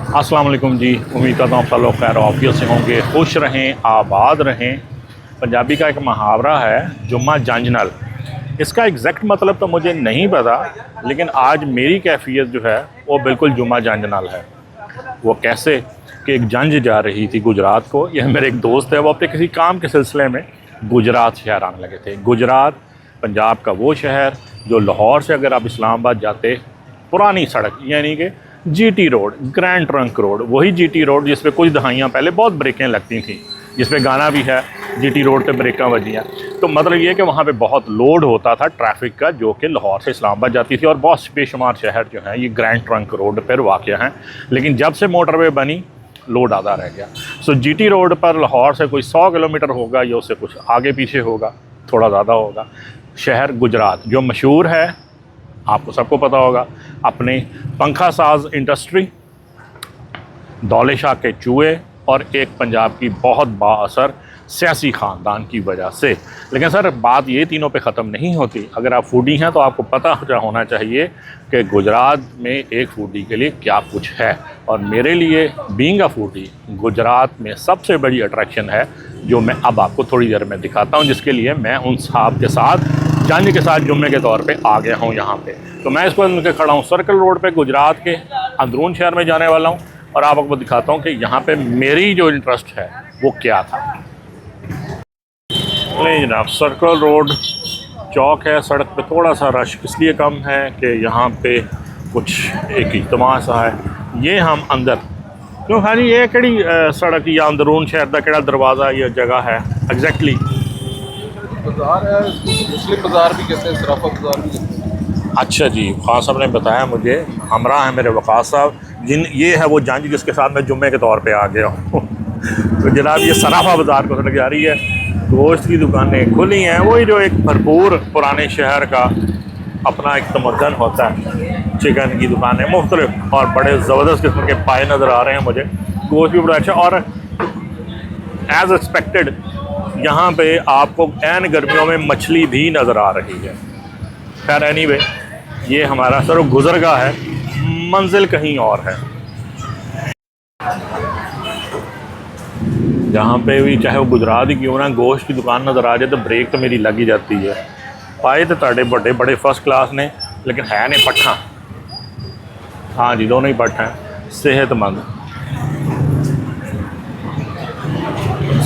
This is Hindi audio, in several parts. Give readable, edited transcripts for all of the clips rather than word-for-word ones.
अस्सलाम वालेकुम जी। उम्मीद करता हूँ सब लोग खैर ऑफिस से होंगे, खुश रहें, आबाद रहें। पंजाबी का एक मुहावरा है जुम्मा जंज नल। इसका एग्जैक्ट मतलब तो मुझे नहीं पता, लेकिन आज मेरी कैफियत जो है वो बिल्कुल जुम्मा जंज नल है। वो कैसे कि एक जंज जा रही थी गुजरात को। यह मेरे एक दोस्त है, वो अपने किसी काम के सिलसिले में गुजरात शहर आने लगे थे। गुजरात पंजाब का वो शहर जो लाहौर से अगर आप इस्लामाबाद जाते, पुरानी सड़क यानी कि GT road, grand trunk road, वही जीटी रोड जिस पे कुछ दहाइयाँ पहले बहुत ब्रेकें लगती थी, जिस पे गाना भी है जीटी रोड पे ब्रेकां बजियाँ। तो मतलब ये कि वहाँ पे बहुत लोड होता था ट्रैफिक का, जो कि लाहौर से इस्लामाबाद जाती थी। और बहुत बेशुमार शहर जो हैं ये ग्रैंड ट्रंक रोड पर वाक़ हैं, लेकिन जब से मोटरवे बनी लोड आधा रह गया। सो जीटी रोड पर लाहौर से कोई 100 किलोमीटर होगा या उससे कुछ आगे पीछे होगा, थोड़ा ज़्यादा होगा, शहर गुजरात जो मशहूर है, आपको सबको पता होगा, अपने पंखा साज इंडस्ट्री, दौले शाह के चूहे और एक पंजाब की बहुत बाअसर सियासी ख़ानदान की वजह से। लेकिन सर बात ये तीनों पे ख़त्म नहीं होती। अगर आप फूडी हैं तो आपको पता होना चाहिए कि गुजरात में एक फूडी के लिए क्या कुछ है। और मेरे लिए बीइंग अ फूडी गुजरात में सबसे बड़ी अट्रैक्शन है, जो मैं अब आपको थोड़ी देर में दिखाता हूँ, जिसके लिए मैं उन साहब के साथ जंज के साथ जुम्मे के तौर पे आ गया हूँ यहाँ पे। तो मैं इस वक्त खड़ा हूँ सर्कल रोड पे, गुजरात के अंदरून शहर में जाने वाला हूँ, और आपको दिखाता हूँ कि यहाँ पे मेरी जो इंटरेस्ट है वो क्या था। नहीं जनाब, सर्कल रोड चौक है, सड़क पे थोड़ा सा रश इसलिए कम है कि यहाँ पे कुछ एक इज्तिमा सा है। ये हम अंदर क्यों, हाँ जी, ये कड़ी सड़क या अंदरून शहर का केड़ा दरवाज़ा या जगह है एग्जैक्टली? बाजार है, मुस्लिम बाजार भी कहते हैं, सराफा बाजार भी कहते हैं। अच्छा जी, खान साहब ने बताया मुझे, हमरा है मेरे वकास साहब, ये है वो जंज जिसके साथ मैं जुम्मे के तौर पे आ गया हूँ। तो जनाब ये सराफा बाज़ार को सड़क जा रही है, गोश्त की दुकानें खुली हैं, वही जो एक भरपूर पुराने शहर का अपना एक तमद्दन होता है। चिकन की दुकानें मुख्तलिफ और बड़े ज़बरदस्त किस्म के पाए नज़र आ रहे हैं मुझे, गोश्त भी बड़ा अच्छा। और एज़ एक्सपेक्टेड यहाँ पे आपको ऐन गर्मियों में मछली भी नज़र आ रही है। खैर एनीवे, ये हमारा सर गुज़रगाह है, मंजिल कहीं और है। जहाँ पे भी चाहे वो गुजरात ही क्यों ना, गोश्त की दुकान नज़र आ जाए तो ब्रेक तो मेरी लग ही जाती है। पाए तो ताड़े बड़े बड़े फर्स्ट क्लास ने, लेकिन है नहीं पट्ठा। हाँ जी, दोनों ही पट्ठा हैं, सेहतमंद,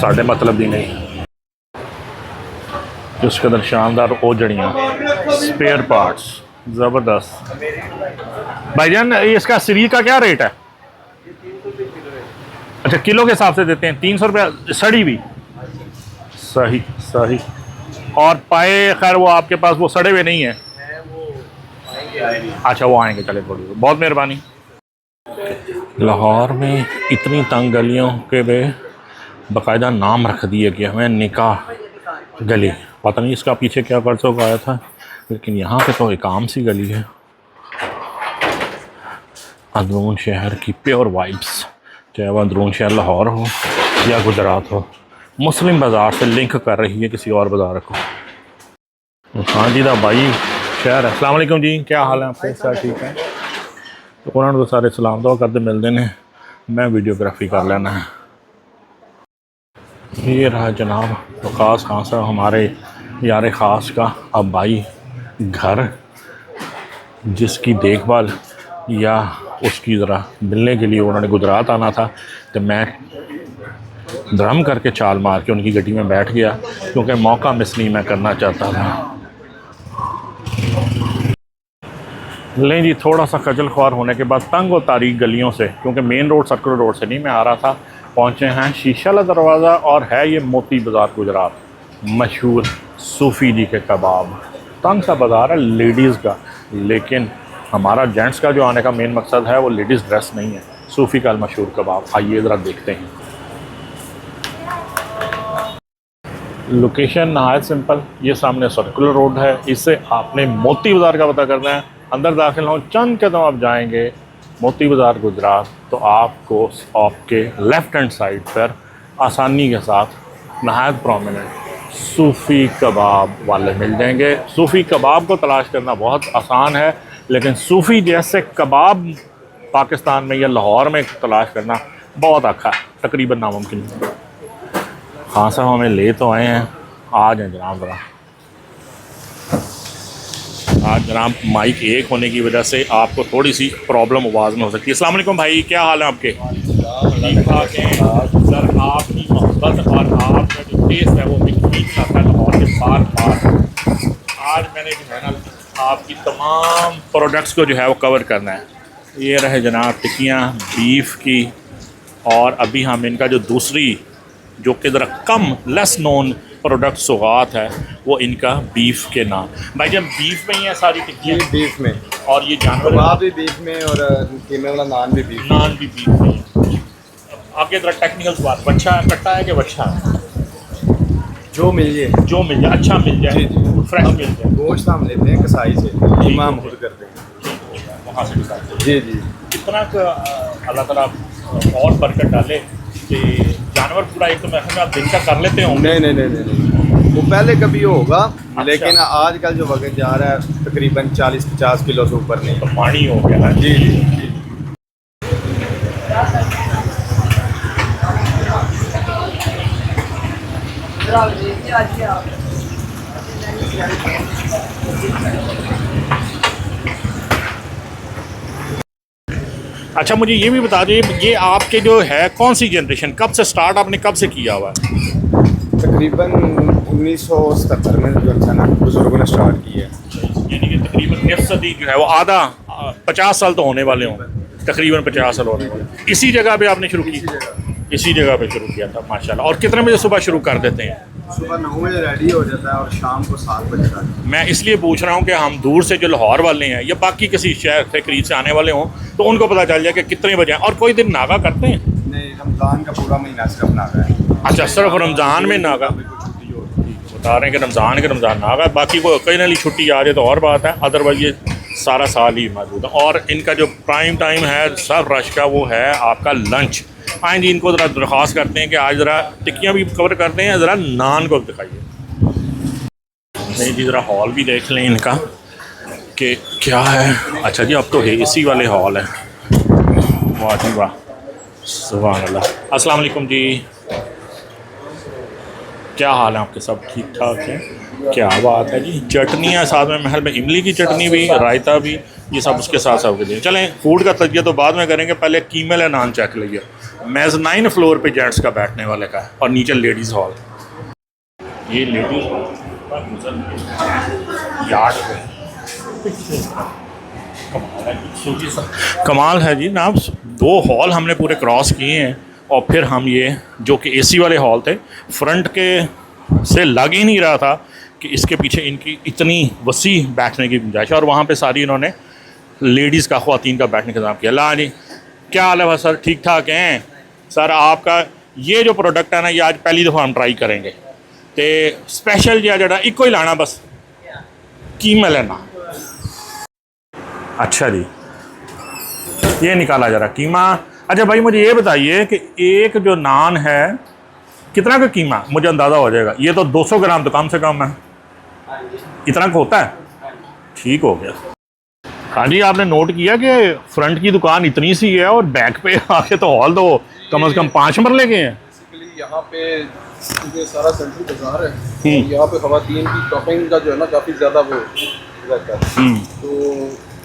साढ़े मतलब भी नहीं। जिस कदर शानदार ओजड़ियाँ, स्पेयर पार्ट्स ज़बरदस्त। भाईजान इसका सीरी का क्या रेट है? अच्छा, किलो के हिसाब से देते हैं, 300 रुपये सड़ी भी? सही सही। और पाए खैर वो आपके पास वो सड़े हुए नहीं है? अच्छा वो आएंगे, चले, थोड़ी बहुत मेहरबानी। लाहौर में इतनी तंग गलियों के बाकायदा नाम रख दिए गए हमें, निकाह गली। पता नहीं इसका पीछे क्या कर्ज़ आया था, लेकिन यहाँ पे तो एक आम सी गली है। अंदरून शहर की प्योर वाइब्स, चाहे वह अंदरून शहर लाहौर हो या गुजरात हो, मुस्लिम बाज़ार से लिंक कर रही है किसी और बाज़ार को। हाँ जी दा भाई शहर है। अस्सलाम वालेकुम जी, क्या हाल है आपके? सर ठीक है। तो उन्होंने तो सारे सलाम दुआ करते मिलते हैं, मैं वीडियोग्राफी कर लेना है। ये रहा जनाब वकास खान साहब, हमारे यार ख़ास का अब भाई घर, जिसकी देखभाल या उसकी ज़रा मिलने के लिए उन्होंने गुजरात आना था। तो मैं धर्म करके चाल मार के उनकी गड्डी में बैठ गया, क्योंकि मौका मिस नहीं मैं करना चाहता था। लें जी, थोड़ा सा खजल ख्वार होने के बाद तंग और तारीख गलियों से, क्योंकि मेन रोड सर्कुलर रोड से नहीं मैं आ रहा था, पहुँचे हैं शीशा ला दरवाज़ा। और है ये मोती बाज़ार गुजरात, मशहूर सूफ़ी जी के कबाब। तंग सा बाज़ार है लेडीज़ का, लेकिन हमारा जेंट्स का जो आने का मेन मकसद है वो लेडीज़ ड्रेस नहीं है, सूफ़ी का मशहूर कबाब। आइए ज़रा देखते हैं। लोकेशन नहायत सिंपल, ये सामने सर्कुलर रोड है, इससे आपने मोती बाज़ार का पता करना है। अंदर दाखिल हो, चंद कदम आप जाएंगे मोती बाज़ार गुजरात, तो आपको आपके लेफ़्ट हैंड साइड पर आसानी के साथ नहायत प्रोमिनेंट सूफ़ी कबाब वाले मिल जाएंगे। सूफ़ी कबाब को तलाश करना बहुत आसान है, लेकिन सूफ़ी जैसे कबाब पाकिस्तान में या लाहौर में तलाश करना बहुत अच्छा है, तकरीबन नामुमकिन है। हाँ साहब हमें ले तो आए हैं, आ जाए जनाब ज़रा। आज जनाब माइक एक होने की वजह से आपको थोड़ी सी प्रॉब्लम आवाज़ में हो सकती है। अस्सलाम वालेकुम भाई, क्या हाल है आपके? ठीक ठाक हैं सर। आपकी मोहब्बत और आपका जो टेस्ट है वो ठीक आता है लाहौर के बार बार। आज मैंने जो है ना आपकी तमाम प्रोडक्ट्स को जो है वो कवर करना है। ये रहे जनाब टिक्कियाँ बीफ की, और अभी हम इनका जो दूसरी जो कि ज़रा कम लेस नोन प्रोडक्ट सौगात है वो इनका बीफ के नाम। भाई जब बीफ में ही है सारी टिक्कियाँ? बीफ में, और ये जानवर कबाब भी बीफ में और कीमे वाला नान भी बीफ नान भी बीफ में है। आगे ज़रा टेक्निकल बात, बच्चा कट्टा है कि बच्चा है? जो मिल जाए, जो मिल जाए, अच्छा मिल जाए, फ्रेश मिल जाए। गोश्त हम लेते हैं कसाई से, कीमा हम खुद करते हैं वहाँ से निकालते हैं। जी जी। कितना अल्लाह ताला और बरकत डाले कि जानवर पूरा एक तो मैं समझा आप दिन का कर लेते हो? नहीं नहीं नहीं नहीं, वो पहले कभी होगा, लेकिन आजकल जो वक्त जा रहा है तकरीबन 40-50 किलो से ऊपर नहीं। तो पानी हो गया है। जी जी। अच्छा मुझे ये भी बता दीजिए, ये आपके जो है कौन सी जनरेशन, कब से स्टार्ट आपने कब से किया हुआ है? तकरीबन 1977 में जो था ना बुजुर्गों ने स्टार्ट किया है। यानी कि तकरीबन 1 सदी जो है वो आधा 50 साल तो होने वाले हों, तकरीबन 50 साल होने वाले। इसी जगह पे आपने शुरू की? इसी जगह पे शुरू किया था माशाल्लाह। और कितने बजे सुबह शुरू कर देते हैं? सुबह 9 बजे रेडी हो जाता है और शाम को 7 बजे तक। मैं इसलिए पूछ रहा हूँ कि हम दूर से जो लाहौर वाले हैं या बाकी किसी शहर से करीब से आने वाले हों तो उनको पता चल जाए कि कितने बजे हैं। और कोई दिन नागा करते हैं? नहीं, रमज़ान का पूरा महीना सिर्फ नागा है। अच्छा, सिर्फ रमज़ान में नागा बता रहे हैं कि रमज़ान नागा, बाकी को कहीं ना छुट्टी आ जाए तो और बात है, अदरवाइज ये सारा साल ही मौजूद है। और इनका जो प्राइम टाइम है सब रश का वो है आपका लंच। आए जी, इनको ज़रा दरख्वास्त करते हैं कि आज ज़रा टिक्कियाँ भी कवर करते हैं, ज़रा नान को दिखाइए। नहीं जी, ज़रा हॉल भी देख लें इनका कि क्या है। अच्छा जी, अब तो है इसी वाले हॉल है। वाह जी वाह, सुभान अल्लाह। अस्सलाम वालेकुम जी, क्या हाल है आपके? सब ठीक ठाक है? क्या बात है जी। चटनी है साथ में, महल में इमली की चटनी भी, रायता भी, ये सब उसके साथ सब दिए। चलें फूड का तजिया तो बाद में करेंगे, पहले कीमल है नान चेक लीजिए। मेज़नाइन फ्लोर पे जेंट्स का बैठने वाले का है और नीचे लेडीज़ हॉल। ये लेडीज़ यार्ड कमाल है जी ना। 2 हॉल हमने पूरे क्रॉस किए हैं और फिर हम ये जो कि एसी वाले हॉल थे, फ्रंट के से लग ही नहीं रहा था कि इसके पीछे इनकी इतनी वसी बैठने की गुंजाइश है। और वहाँ पे सारी इन्होंने लेडीज़ का, ख़वातीन का बैठने का इंतजाम किया। ला जी, क्या हाल है सर? ठीक ठाक हैं सर। आपका ये जो प्रोडक्ट है ना, ये आज पहली दफ़ा हम ट्राई करेंगे तो स्पेशल जरा इको ही लाना बस, कीमल है ना। अच्छा जी, ये निकाला जरा कीमा। अच्छा भाई मुझे ये बताइए कि एक जो नान है कितना का कीमा, मुझे अंदाज़ा हो जाएगा। ये तो 200 ग्राम तो कम से कम है, इतना का होता है? ठीक हो गया। हाँ जी, आपने नोट किया कि फ्रंट की दुकान इतनी सी है और बैक पे आके तो हॉल तो कम से कम 5 मरले के हैं। बेसिकली यहाँ पे ये सारा सेंट्रल बाजार है, यहाँ पे ख़वातीन की शॉपिंग का जो है ना काफ़ी ज़्यादा वो रहता है। तो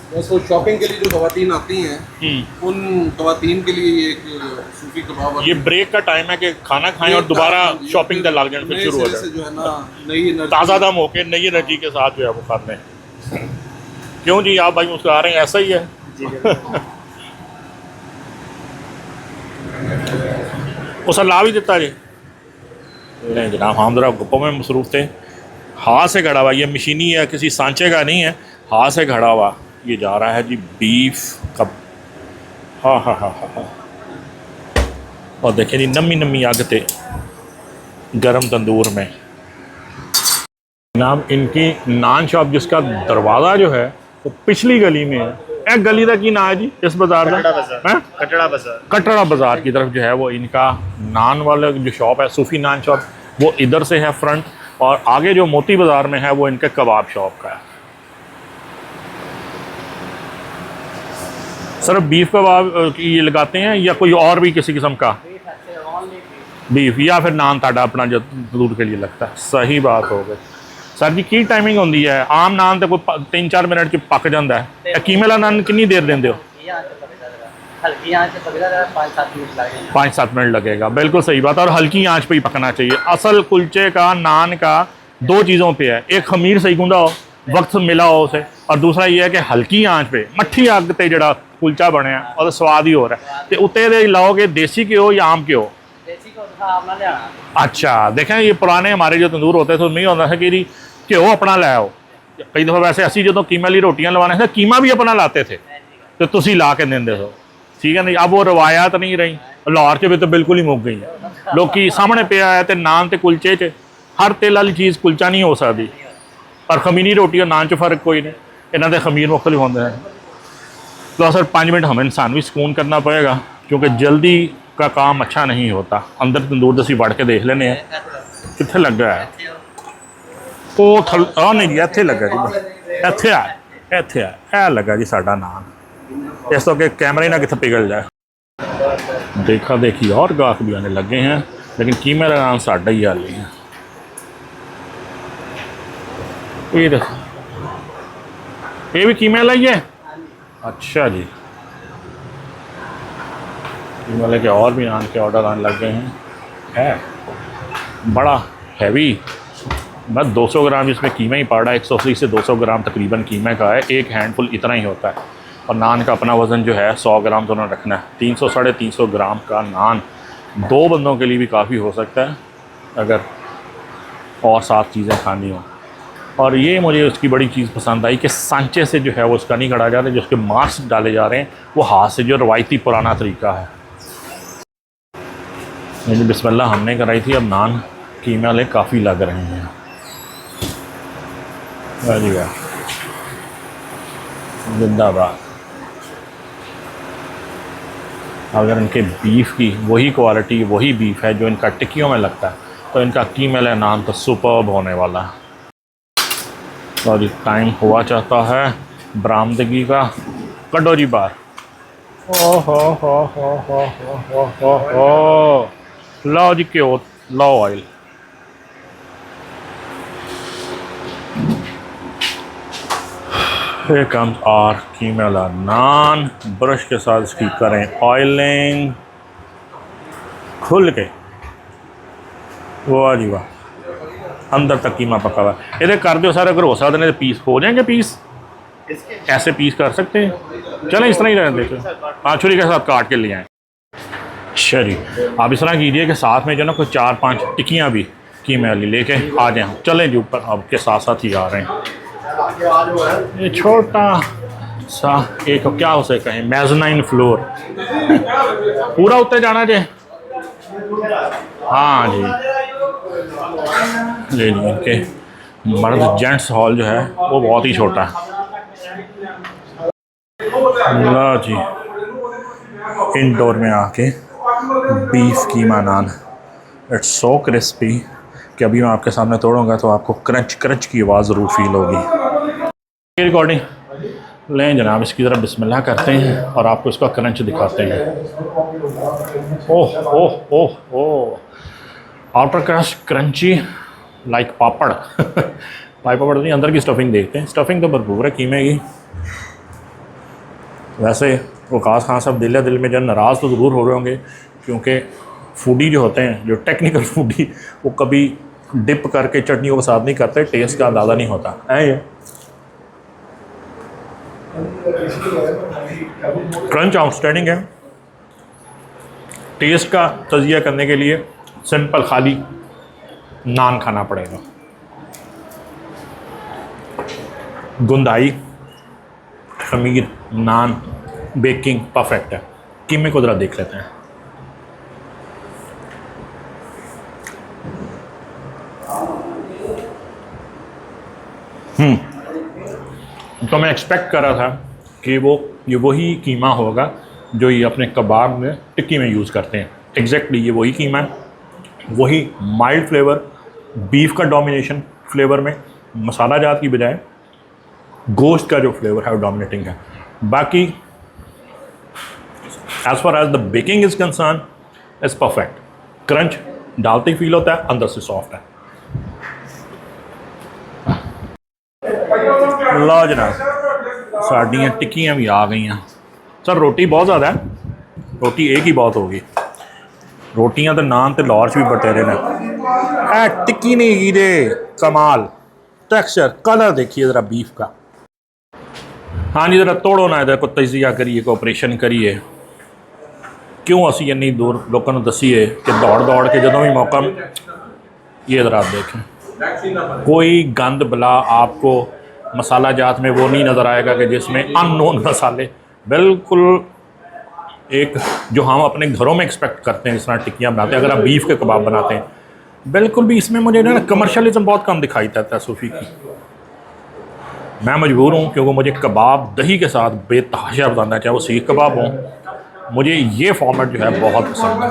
बस वो शॉपिंग के लिए जो ख़वातीन आती हैं उन ख़वातीन के लिए ये एक सूफी कबाब, ये ब्रेक का टाइम है कि खाना खाएं और दोबारा शॉपिंग का लग जाए, फिर शुरू हो जाए, जो है ना नई ताज़ा दम होके नई एनर्जी के साथ जो है वो कर लें। क्यों जी आप भाई मुस्कुरा रहे हैं? ऐसा ही है उस ला भी देता जी। नहीं जनाब, हम ज़रा गुप्पों में मसरूफ़ थे। हाथ से घड़ा हुआ, ये मशीनी है, किसी सांचे का नहीं है, हाथ से घड़ा हुआ ये जा रहा है जी बीफ कब। हाँ हाँ हाँ हाँ हाँ। और देखें जी, नमी नमी आग थे गरम तंदूर में। जनाब इनकी नान शॉप जिसका दरवाज़ा जो है वो पिछली गली में है। एक गली का की ना है जी इस बाजार का? कटड़ा बाजार। कटड़ा बाजार की तरफ जो है वो इनका नान वाला जो शॉप है, सूफी नान शॉप, वो इधर से है फ्रंट। और आगे जो मोती बाज़ार में है वो इनके कबाब शॉप का है। सर बीफ कबाब ये लगाते हैं या कोई और भी किसी किस्म का बीफ, या फिर नान ताड़ा अपना जो तंदूर के लिए लगता है? सही बात हो गई सर जी। की टाइमिंग होती है? आम नान तो कोई 3-4 मिनट च पक जाता है, कीमे वाला नान कितनी देर देंगे हो? हल्की आंच पे पकेगा, 5-7 मिनट लगेगा। 5-7 मिनट लगेगा, बिल्कुल सही बात है। और हल्की आंच पे ही पकना चाहिए। असल कुलचे का, नान का 2 चीज़ों पे है, एक खमीर सही गुंदा हो, वक्त मिला हो उसे, और दूसरा ये है कि हल्की आंच पे मट्ठी अग ते जड़ा कुलचा बनया और स्वाद ही हो रहा है। तो उत्ते दे लाओगे देसी घ्यो या आम घ्यो? देसी को तो आप ना ले आना। अच्छा, देखें ये पुराने हमारे जो तंदूर होते थे उनमें ही होता था कि घ्यो अपना लै आओ। कई दफ़ा वैसे असी जो कीमे वाली रोटियां लवाने थे, कीमा भी अपना लाते थे, तो तुसी ला के देंदे हो, ठीक है नहीं? अब वो रवायत नहीं रही। लाहौर च भी तो बिल्कुल ही मुक गई है। लोग सामने पिया है, तो नान तो कुलचे च हर तेल वाली चीज़ कुलचा नहीं हो सकती, पर खमीरी रोटी और नान च फर्क कोई नहीं, इन्हों के खमीर मुख्तलिफ होते हैं। तो सर 5 मिनट हमें इंसान भी सुकून करना पड़ेगा, क्योंकि जल्दी का काम अच्छा नहीं होता। अंदर तंदूर दसी बढ़ के देख लेने हैं कितने लग रहा है। तो नहीं जी, इत्थे लगा जी, इत्थे आ लगा जी साडा नान। इस तो कि कैमरे ना कितने पिघल जाए। देखा देखी और गाहक भी आने लगे हैं, लेकिन कीमे का नाम साडा ही हाल है। ये भी कीमे वाला ही है? अच्छा जी, कीमे लेके और भी नान के ऑर्डर आने लग गए हैं। है बड़ा हैवी, बस 200 ग्राम इसमें कीमा ही पड़ रहा है। 180 से 200 ग्राम तकरीबन कीमे का है। एक हैंडफुल इतना ही होता है। और नान का अपना वज़न जो है 100 ग्राम तो उन्होंने रखना है। 300-350 ग्राम का नान 2 बंदों के लिए भी काफ़ी हो सकता है, अगर और 7 चीज़ें खानी हो। और ये मुझे उसकी बड़ी चीज़ पसंद आई कि सांचे से जो है वो उसका नहीं कटा जा रहा है, जो उसके मास्क डाले जा रहे हैं वो हाथ से, जो रवायती पुराना तरीका है। ये बिस्मिल्लाह हमने कराई थी। अब नान कीमे वाले काफ़ी लग रहे हैं। जी वाह, जिंदाबाद। अगर इनके बीफ की वही क्वालिटी, वही बीफ है जो इनका टिक्कियों में लगता है, तो इनका कीमे वाला नान तो सुपर्ब होने वाला है। तो जी टाइम हुआ चाहता है बरामदगी का। कटो जी बाहर। ओ हो लो जी घ्यो, लो ऑयल। Here comes our कीमे वाला नान। ब्रश के साथ इसकी करें ऑयलिंग खुल के। वाह जी वाह, अंदर तक कीमा पका हुआ है। ये कर दो सारे, अगर हो सकते हैं पीस हो जाएंगे। पीस ऐसे पीस कर सकते हैं। चलें इस तरह ही रहने देते, 5 छुरी के साथ काट के ले आएँ। अच्छा जी, आप इस तरह कीजिए कि साथ में जो ना कोई 4-5 टिक्कियाँ भी कीमे वाली लेके आ जाएँ। चलें जी ऊपर, आपके साथ साथ ही आ रहे हैं। ये छोटा सा एक क्या उसे कहें, मेज़नाइन फ्लोर पूरा उत्ते जाना जे। हाँ जी, ले लिए इनके मर्द जेंट्स हॉल जो है वो बहुत ही छोटा है। लो जी, इंडोर में आके beef keema naan, it's so crispy कि अभी मैं आपके सामने तोड़ूंगा तो आपको क्रंच क्रंच की आवाज़ ज़रूर फील होगी। रिकॉर्डिंग लें जनाब, इसकी तरफ बिस्मिल्लाह करते हैं और आपको इसका क्रंच दिखाते हैं। ओह ओह ओह ओह, आउटर क्रस्ट क्रंची लाइक पापड़। पापड़ नहीं, अंदर की स्टफिंग देखते हैं। स्टफिंग तो भरपूर है कीमे की। वैसे वकास खान साहब दिल में जो नाराज़ तो ज़रूर हो रहे होंगे, क्योंकि फूडी जो होते हैं, जो टेक्निकल फूडी, वो कभी डिप करके चटनियों के साथ नहीं करते, टेस्ट का अंदाज़ा नहीं होता है। ये क्रंच आउटस्टैंडिंग है। टेस्ट का तजिया करने के लिए सिंपल खाली नान खाना पड़ेगा। गुंदाई, खमीर, नान, बेकिंग परफेक्ट है। कीमे को ज़रा देख लेते हैं। तो मैं एक्सपेक्ट कर रहा था कि ये वही कीमा होगा जो ये अपने कबाब में टिक्की में यूज़ करते हैं। एग्जैक्टली ये वही कीमा है, वही माइल्ड फ्लेवर, बीफ का डोमिनेशन फ्लेवर में, मसाला जात की बजाय गोश्त का जो फ्लेवर है वो डोमिनेटिंग है। बाकी as far as the baking is concern is perfect. Crunch डालते ही फील होता है, अंदर से सॉफ्ट है। लो जनाब साड़ियाँ टिक्कियाँ भी आ गई हैं। सर रोटी बहुत ज़्यादा है, रोटी एक ही बहुत होगी। रोटियां तो नान तो लाहौर भी बटेरे ने। ए टिक्की नहीं ही दे कमाल, टेक्सचर कलर देखिए ज़रा बीफ का। हाँ जी ज़रा तोड़ो ना इधर को तजिया करिए, को ऑपरेशन करिए। क्यों असी इन्नी दूर लोगों को दसीए कि दौड़ दौड़ के जो भी मौका। ये ज़रा आप देखें, कोई गंद बला आपको मसाला जात में वो नहीं नज़र आएगा कि जिसमें अननोन मसाले, बिल्कुल एक जो हम अपने घरों में एक्सपेक्ट करते हैं जिस तरह टिक्कियाँ बनाते हैं। अगर आप बीफ के कबाब बनाते हैं, बिल्कुल भी इसमें मुझे ना कमर्शलिज्म बहुत कम दिखाई देता है सूफ़ी की। मैं मजबूर हूँ क्योंकि मुझे कबाब दही के साथ बेतहाशा पसंद है, चाहे वो सीख कबाब हो। मुझे ये फॉर्मेट जो है बहुत पसंद है।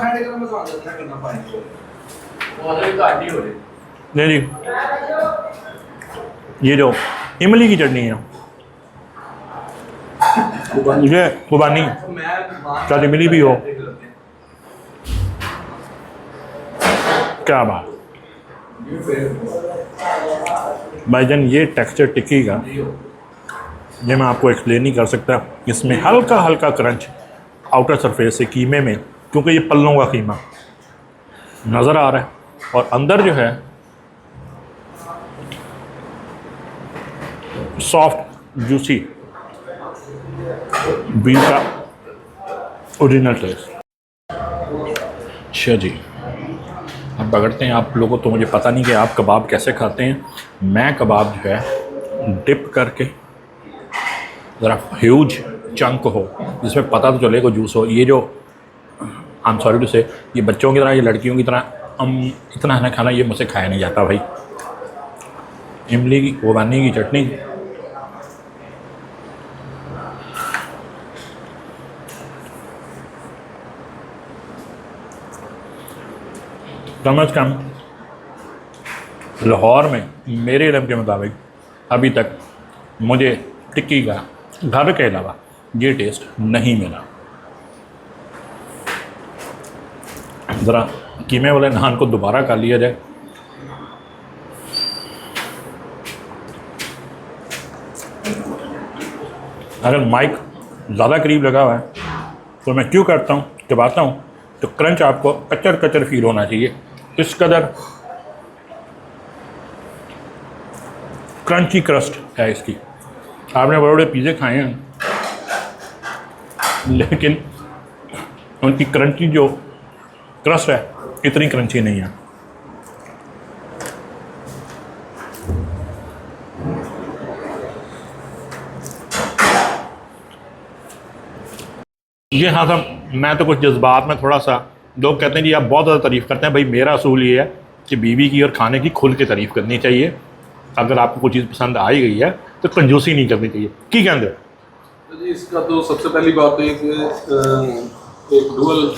नहीं जी, ये जो इमली की चटनी है ये खुबानी, क्या इमली भी हो, क्या बात भाईजान। ये टेक्सचर टिक्की का ये मैं आपको एक्सप्लेन नहीं कर सकता। इसमें हल्का हल्का क्रंच आउटर सरफेस से कीमे में, क्योंकि ये पल्लों का कीमा नज़र आ रहा है, और अंदर जो है सॉफ्ट जूसी बीफ का ओरिजिनल टेस्ट। अच्छा जी, अब पकड़ते हैं आप लोगों। तो मुझे पता नहीं कि आप कबाब कैसे खाते हैं। मैं कबाब जो है डिप करके ज़रा ह्यूज चंक हो जिसमें पता तो चले को जूस हो। ये जो आई एम सॉरी टू से, ये बच्चों की तरह, ये लड़कियों की तरह इतना है ना खाना, ये मुझसे खाया नहीं जाता भाई। इमली की खुबानी की चटनी, कम अज़ कम लाहौर में मेरे इल्म के मुताबिक अभी तक मुझे टिक्की का घर के अलावा ये टेस्ट नहीं मिला। ज़रा कीमे वाले नान को दोबारा कर लिया जाए। अगर माइक ज़्यादा करीब लगा हुआ है तो मैं क्यों करता हूँ, चबाता हूँ तो क्रंच आपको कचर कचर फील होना चाहिए। इस कदर क्रंची क्रस्ट है इसकी। आपने बड़े बड़े पिज़्ज़े खाए हैं लेकिन उनकी क्रंची जो क्रस्ट है इतनी क्रंची नहीं है। ये हाँ साहब, मैं तो कुछ जज्बात में थोड़ा सा, लोग कहते हैं जी आप बहुत ज़्यादा तारीफ़ करते हैं। भाई मेरा असूल ये है कि बीवी की और खाने की खुल के तारीफ़ करनी चाहिए। अगर आपको कोई चीज़ पसंद आ ही गई है तो कंजूसी नहीं करनी चाहिए। की कहते हो जी? इसका तो सबसे पहली बात तो ये कि एक डुअल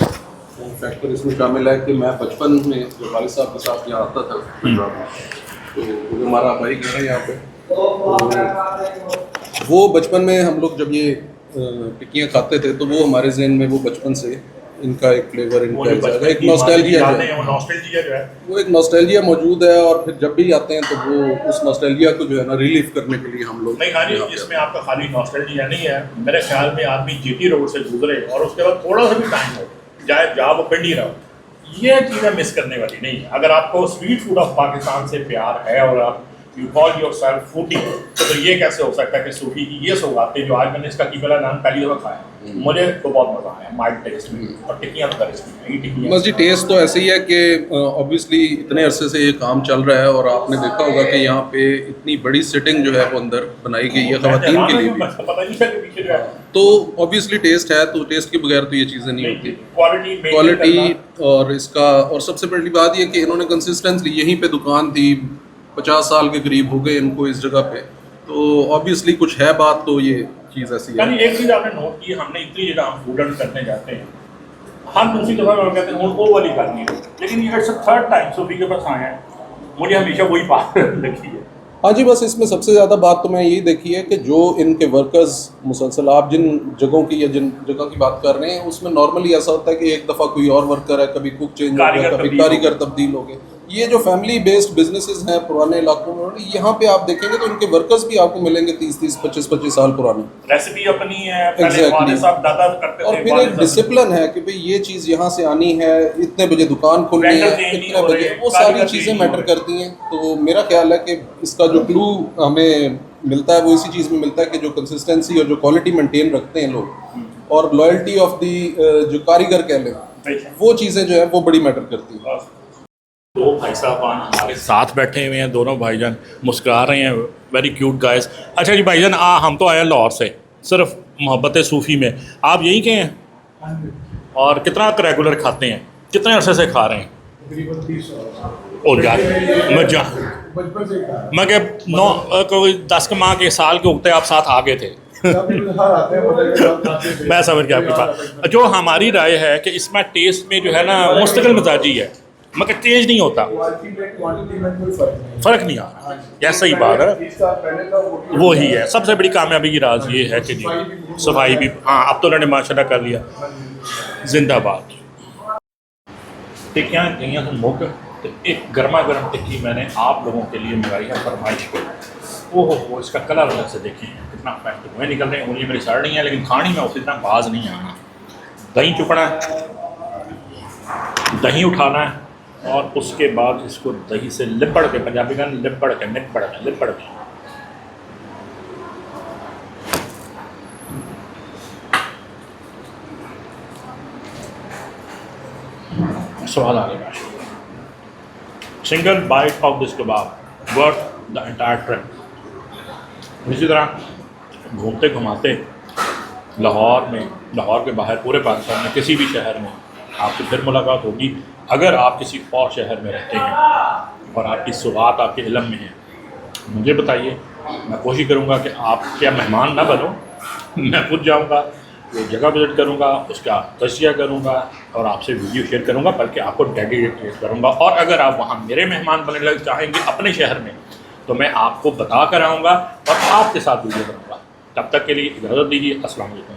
फैक्टर इसमें शामिल है कि मैं बचपन में जो वालिद साहब के साथ यहाँ आता था पंजाब में, तो हमारा भाई घर है यहाँ पे, तो वो बचपन में हम लोग जब ये टिक्कियाँ खाते थे तो वो हमारे जहन में वो बचपन से इनका एक फ्लेवर, इनका एक नॉस्टैल्जिया जो है, वो एक नॉस्टैल्जिया मौजूद है। और फिर जब भी आते हैं तो वो उस नॉस्टैल्जिया को जो है ना रिलीव करने के लिए हम लोग नहीं खाली। इसमें आपका खाली नॉस्टैल्जिया नहीं है, मेरे ख्याल में आदमी जीटी रोड से गुजरे और उसके बाद थोड़ा सा भी टाइम हो जाए जहाँ वो पिंडी रहो, ये चीज़ें मिस करने वाली नहीं है। अगर आपको स्ट्रीट फूड ऑफ पाकिस्तान से प्यार है और आप यू कॉल योरसेल्फ फूडी, तो ये कैसे हो सकता है कि सूफी की ये सौगातें जो आज मैंने इसका कीबला नान पहली दफ़ा खाया, मुझे तो बहुत मज़ा आया माइल्ड टेस्ट में। और टिक्कियाँ तो टिक्कियाँ बस जी टेस्ट तो ऐसे ही है कि ऑब्वियसली इतने अरसे से ये काम चल रहा है और आपने देखा होगा कि यहाँ पे इतनी बड़ी सिटिंग जो है वो अंदर बनाई गई है ख़वातीन के लिए भी। तो ऑब्वियसली टेस्ट है, तो टेस्ट के बगैर तो ये चीज़ें नहीं होती। क्वालिटी और इसका, और सबसे बड़ी बात ये कि इन्होंने कंसिस्टेंटली, यहीं पे दुकान थी, 50 साल के करीब हो गए इनको इस जगह पे, तो ऑब्वियसली कुछ है बात, तो ये चीज़ ऐसी है। एक चीज़ आपने नोट की, हमने इतनी जगह हम फूड ऑर्डर करने जाते हैं, हम दूसरी दफ़ा कहते हैं वो वाली करनी है, लेकिन ये थर्ड टाइम सूफी के पास आए हैं, मुझे हमेशा वही बात लगी है हाँ जी, बस इसमें सबसे ज़्यादा बात तो मैं यही देखी है कि जो इनके वर्कर्स मुसलसल आप जिन जगहों की या जिन जगह की बात कर रहे हैं उसमें नॉर्मली ऐसा होता है कि एक दफ़ा कोई और वर्कर है, कभी कुक चेंज हो गया, कारीगर कभी तब्दील हो कारीगर तब्दील हो गए। ये जो फैमिली बेस्ड बिजनेसेस हैं पुराने इलाकों में, यहाँ पे आप देखेंगे तो इनके वर्कर्स भी आपको मिलेंगे 30-30, 25-25 साल पुराने। रेसिपी अपनी है, पहले Exactly. वाले साहब दादा करते और थे, फिर वाले एक साहब- डिसिप्लिन है कि भाई ये चीज़ यहाँ से आनी है, इतने बजे दुकान खुलनी है, Vendor change नहीं इतने हो बजे, रहे, वो कारीगर सारी change चीज़ें नहीं हो मैटर रहे। करती हैं। तो मेरा ख्याल है कि इसका जो क्लू हमें मिलता है वो इसी चीज़ में मिलता है कि जो कंसिस्टेंसी और जो क्वालिटी मेंटेन रखते हैं लोग और लॉयल्टी ऑफ दी जो कारीगर कह लें, वो चीज़ें जो है वो बड़ी मैटर करती हैं। दो भाई साहब हमारे साथ बैठे हुए हैं, दोनों भाईजान मुस्कुरा रहे हैं, वेरी क्यूट गाइस। अच्छा जी भाईजान, हम तो आए हैं लाहौर से, सिर्फ मोहब्बत सूफ़ी में। आप यहीं के हैं और कितना रेगुलर खाते हैं, कितने अरसे से खा रहे हैं? और यार मैं क्या 10 के माह के साल के उगते आप साथ आ गए थे। मैं समझ गया आपकी बात। जो हमारी राय है कि इसमें टेस्ट में जो है ना मुस्तकिल मिजाजी है, मगर चेंज नहीं होता, फ़र्क नहीं आ रहा। यह सही बात है, वो ही है सबसे बड़ी कामयाबी की राज ये है कि जी सफाई भी, हाँ अब तो उन्होंने माशाल्लाह कर लिया, जिंदाबाद। टिक्कियाँ गई तो मुग, तो एक गर्मा गर्म टिक्की मैंने आप लोगों के लिए मंगाई है फरमाइश पे। ओहो, इसका कलर अलग से देखें कितना पैक हुए निकल रहे हैं, उंगली मेरी सड़ रही है, लेकिन खानी में उसी तरह बाज नहीं आना। दही चुपना है, दही उठाना है और उसके बाद इसको दही से लिपड़ के, पंजाबी का लिपड़ के स्वाद आ गया। Single bite of this kebab worth the entire trip. इसी तरह घूमते घुमाते लाहौर में, लाहौर के बाहर पूरे पाकिस्तान में किसी भी शहर में आपसे फिर मुलाकात होगी। अगर आप किसी और शहर में रहते हैं और आपकी सुगात आपके इल्म में है, मुझे बताइए, मैं कोशिश करूँगा कि आप क्या मेहमान ना बनो, मैं खुद जाऊँगा, वो जगह विजिट करूँगा, उसका तज़किया करूँगा और आपसे वीडियो शेयर करूँगा, बल्कि आपको डेडिकेट करूँगा। और अगर आप वहाँ मेरे मेहमान बनने लग चाहेंगे अपने शहर में, तो मैं आपको बता कर आऊँगा और आपके साथ वीडियो करूँगा। तब तक के लिए इजाज़त दीजिए। अस्सलाम वालेकुम।